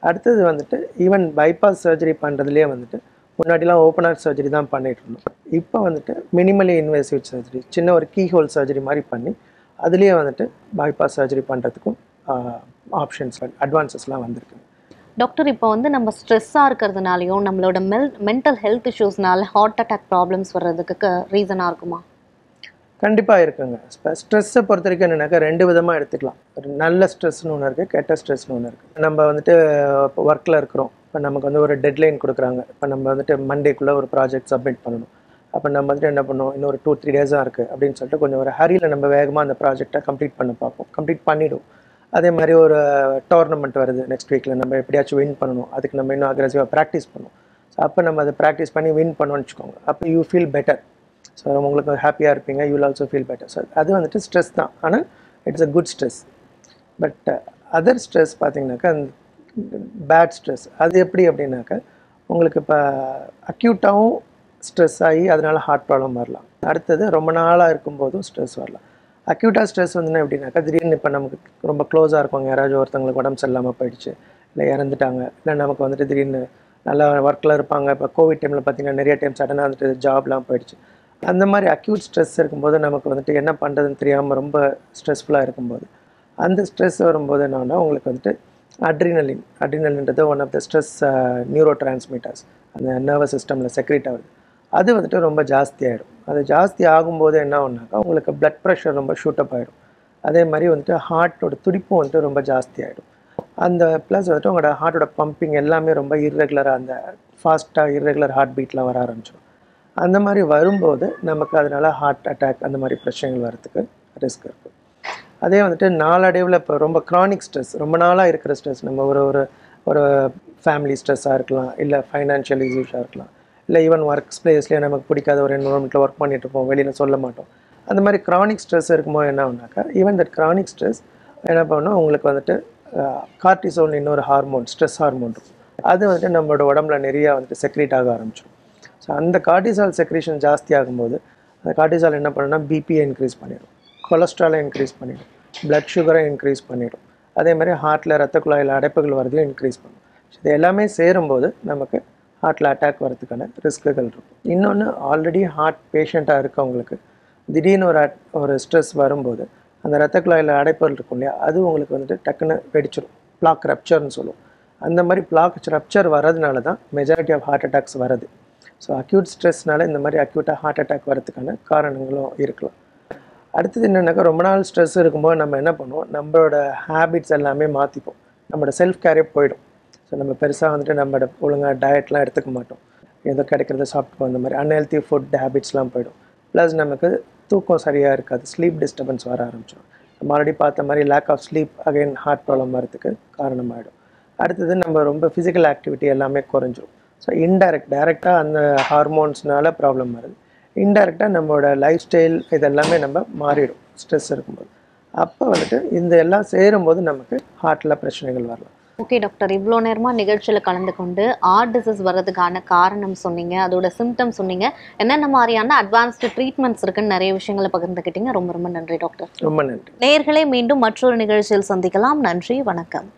அடுத்தது வந்துட்டு ஈவன் பைபாஸ் சர்ஜரி பண்ணுறதுலேயே வந்துட்டு முன்னாடிலாம் ஓப்பன் ஹார்ட் சர்ஜரி தான் பண்ணிகிட்டு இருந்தோம். இப்போ வந்துட்டு மினிமலி இன்வேசிவ் சர்ஜரி, சின்ன ஒரு கீ ஹோல் சர்ஜரி மாதிரி பண்ணி அதுலேயே வந்துட்டு பைபாஸ் சர்ஜரி பண்ணுறதுக்கும் ஆப்ஷன்ஸ் அட்வான்சஸ்லாம் வந்திருக்கு. டாக்டர், இப்போ வந்து நம்ம ஸ்ட்ரெஸ்ஸாக இருக்கிறதுனாலையும் நம்மளோட மென்டல் ஹெல்த் இஷ்யூஸ்னால ஹார்ட் அட்டாக் ப்ராப்ளம்ஸ் வர்றதுக்கு ரீசனாக இருக்குமா? கண்டிப்பாக இருக்குங்க. ஸ்ட்ரெஸ்ஸை பொறுத்த வரைக்கும் என்னென்னாக்கா 2 விதமாக எடுத்துக்கலாம். ஒரு நல்ல ஸ்ட்ரெஸ்னு ஒன்று இருக்குது, கெட்ட ஸ்ட்ரெஸ்னு ஒன்று இருக்குது. நம்ம வந்துட்டு இப்போ ஒர்க்கில் இருக்கிறோம், இப்போ நமக்கு வந்து ஒரு டெட்லைன் கொடுக்குறாங்க, இப்போ நம்ம வந்துட்டு மண்டேக்குள்ளே ஒரு ப்ராஜெக்ட் சப்மிட் பண்ணணும். அப்போ நம்ம வந்துட்டு என்ன பண்ணுவோம், இன்னொரு 2-3 days தான் இருக்குது அப்படின்னு சொல்லிட்டு கொஞ்சம் ஒரு ஹரியில் நம்ம வேகமாக அந்த ப்ராஜெக்டை கம்ப்ளீட் பண்ண பார்ப்போம், கம்ப்ளீட் பண்ணிவிடும். அதே மாதிரி ஒரு டோர்னமெண்ட் வருது நெக்ஸ்ட் வீக்கில், நம்ம எப்படியாச்சும் வின் பண்ணணும், அதுக்கு நம்ம இன்னும் அக்ரெசிவாக ப்ராக்டிஸ் பண்ணுவோம். ஸோ அப்போ நம்ம அதை ப்ராக்டிஸ் பண்ணி வின் பண்ணோன்னு வச்சுக்கோங்க, அப்போ யூ ஃபீல் பெட்டர். ஸோ உங்களுக்கு ஹாப்பியாக இருப்பீங்க, you will also feel better. So அது வந்துட்டு ஸ்ட்ரெஸ் தான், ஆனால் it's a good stress. But other stress பார்த்தீங்கன்னாக்கா பேட் ஸ்ட்ரெஸ். அது எப்படி அப்படின்னாக்கா உங்களுக்கு இப்போ அக்யூட்டாகவும் ஸ்ட்ரெஸ் ஆகி அதனால் ஹார்ட் ப்ராப்ளம் வரலாம். அடுத்தது ரொம்ப நாளாக இருக்கும்போதும் ஸ்ட்ரெஸ் வரலாம். அக்யூட்டாக ஸ்ட்ரெஸ் வந்துன்னா எப்படின்னாக்கா திடீர்னு இப்போ நமக்கு ரொம்ப க்ளோஸாக இருப்பாங்க, யாராச்சும் ஒருத்தவங்களுக்கு உடம்பு சரியில்லாமல் போயிடுச்சு, இல்லை இறந்துட்டாங்க, இல்லை நமக்கு வந்துட்டு திடீர்னு நல்லா ஒர்க்கில் இருப்பாங்க. இப்போ கோவிட் டைமில் பார்த்திங்கன்னா நிறைய டைம் சடனாக வந்துட்டு ஜாப்லாம் போயிடுச்சு. அந்த மாதிரி அக்யூட் ஸ்ட்ரெஸ் இருக்கும்போது நமக்கு வந்துட்டு என்ன பண்ணுறதுன்னு தெரியாமல் ரொம்ப ஸ்ட்ரெஸ்ஃபுல்லாக இருக்கும்போது அந்த ஸ்ட்ரெஸ் வரும்போது என்னன்னா உங்களுக்கு வந்துட்டு அட்ரினலின்றது one of the stress neurotransmitters அந்த நர்வஸ் சிஸ்டமில் செக்ரேட் ஆகுது. அது வந்துட்டு ரொம்ப ஜாஸ்தி ஆகிடும். அது ஜாஸ்தி ஆகும்போது என்ன ஒன்றாக்கா உங்களுக்கு பிளட் ப்ரெஷர் ரொம்ப ஷூட்டப் ஆகிடும். அதே மாதிரி வந்துட்டு ஹார்ட்டோட துடிப்பும் வந்துட்டு ரொம்ப ஜாஸ்தி ஆகிடும். அந்த ப்ளஸ் வந்துட்டு உங்களோட ஹார்ட்டோட பம்பிங் எல்லாமே ரொம்ப இர்ரெகுலராக, அந்த ஃபாஸ்ட்டாக இர்ரெகுலர் ஹார்ட் பீட்லாம் வர ஆரம்பிச்சிடும். அந்த மாதிரி வரும்போது நமக்கு அதனால் ஹார்ட் அட்டாக் அந்த மாதிரி பிரச்சனைகள் வரத்துக்கு ரிஸ்க் இருக்குது. அதே வந்துட்டு நாளடைவில் இப்போ ரொம்ப க்ரானிக் ஸ்ட்ரெஸ், ரொம்ப நாளாக இருக்கிற ஸ்ட்ரெஸ், நம்ம ஒரு ஃபேமிலி ஸ்ட்ரெஸ்ஸாக இருக்கலாம், இல்லை ஃபைனான்ஷியல் இஷ்யூஸாக இருக்கலாம், இல்லை ஈவன் ஒர்க் ஸ்பேஸ்லேயே நமக்கு பிடிக்காத ஒரு என்வரன்மெண்ட்டில் ஒர்க் பண்ணிட்டு இருப்போம், வெளியில் சொல்ல மாட்டோம். அந்த மாதிரி க்ரானிக் ஸ்ட்ரெஸ் இருக்கும்போது என்ன ஆகுனாக்கா ஈவன் தட் க்ரானிக் ஸ்ட்ரெஸ் என்ன பண்ணணும், உங்களுக்கு வந்துட்டு கார்டிசோல் இன்னொரு ஹார்மோன், ஸ்ட்ரெஸ் ஹார்மோன் இருக்கும், அது வந்துட்டு நம்மளோட உடம்புல நிறையா வந்துட்டு செக்ரேட் ஆக ஆரம்பிச்சிடும். ஸோ அந்த கார்டிசால் செக்ரேஷன் ஜாஸ்தி ஆகும்போது அந்த கார்டிசால் என்ன பண்ணுன்னா பிபியை இன்க்ரீஸ் பண்ணிடும், கொலஸ்ட்ராலை இன்க்ரீஸ் பண்ணிடும், பிளட் சுகரை இன்க்ரீஸ் பண்ணிடும். அதே மாதிரி ஹார்ட்டில் ரத்த குழாயில் அடைப்புகள் வரதையும் இன்க்ரீஸ் பண்ணும். ஸோ இது எல்லாமே சேரும்போது நமக்கு ஹார்ட்டில் அட்டாக் வரதுக்கான ரிஸ்க்குகள் இருக்கும். இன்னொன்று, ஆல்ரெடி ஹார்ட் பேஷண்ட்டாக இருக்கவங்களுக்கு திடீர்னு ஒரு ஸ்ட்ரெஸ் வரும்போது அந்த ரத்த குழாயில் அடைப்புகள் இருக்கும் இல்லையா, அது உங்களுக்கு வந்துட்டு டக்குன்னு வெடிச்சிடும், பிளாக் ரப்ச்சர்னு சொல்லுவோம். அந்த மாதிரி பிளாக் ரப்ச்சர் வர்றதுனால தான் மெஜாரிட்டி ஆஃப் ஹார்ட் அட்டாக்ஸ் வருது. ஸோ அக்யூட் ஸ்ட்ரெஸ்னால இந்த மாதிரி அக்யூட்டாக ஹார்ட் அட்டாக் வரதுக்கான காரணங்களும் இருக்கலாம். அடுத்தது என்னென்னாக்கா ரொம்ப நாள் ஸ்ட்ரெஸ் இருக்கும்போது நம்ம என்ன பண்ணுவோம், நம்மளோட ஹேபிட்ஸ் எல்லாமே மாற்றிப்போம், நம்மளோட செல்ஃப் கேரே போயிடும். ஸோ நம்ம பெருசாக வந்துட்டு நம்மளோட ஒழுங்காக டயட்லாம் எடுத்துக்க மாட்டோம், ஏதோ கிடைக்கிறத சாப்பிட்டு அந்த மாதிரி அன்ஹெல்த்தி ஃபுட் ஹேபிட்ஸ்லாம் போயிடும். ப்ளஸ் நமக்கு தூக்கம் சரியாக இருக்காது, ஸ்லீப் டிஸ்டர்பன்ஸ் வர ஆரம்பிச்சிடும். நம்ம ஆல்ரெடி பார்த்த மாதிரி lack of sleep again heart problem வரதுக்கு காரணமாகிடும். அடுத்தது நம்ம ரொம்ப ஃபிசிக்கல் ஆக்டிவிட்டி எல்லாமே குறைஞ்சிரும். ஸோ டைரெக்டாக அந்த ஹார்மோன்ஸ்னால ப்ராப்ளம் வருது. இன்டைரக்டாக நம்மளோட லைஃப் ஸ்டைல் இதெல்லாமே நம்ம மாறிடும் ஸ்ட்ரெஸ் இருக்கும்போது. அப்போ வந்துட்டு இந்த எல்லாம் சேரும்போது நமக்கு ஹார்ட்டில் பிரச்சனைகள் வரலாம். ஓகே டாக்டர், இவ்வளோ நேரமாக நிகழ்ச்சியில் கலந்து கொண்டு ஹார்ட் டிசீஸ் வர்றதுக்கான காரணம் சொன்னீங்க, அதோட சிம்டம்ஸ் சொன்னீங்க, என்னென்ன மாதிரியான அட்வான்ஸ்டு ட்ரீட்மெண்ட்ஸ் இருக்குன்னு நிறைய விஷயங்களை பகிர்ந்துக்கிட்டீங்க. ரொம்ப ரொம்ப நன்றி டாக்டர். ரொம்ப நன்றி. நேயர்களை மீண்டும் மற்றொரு நிகழ்ச்சியில் சந்திக்கலாம். நன்றி, வணக்கம்.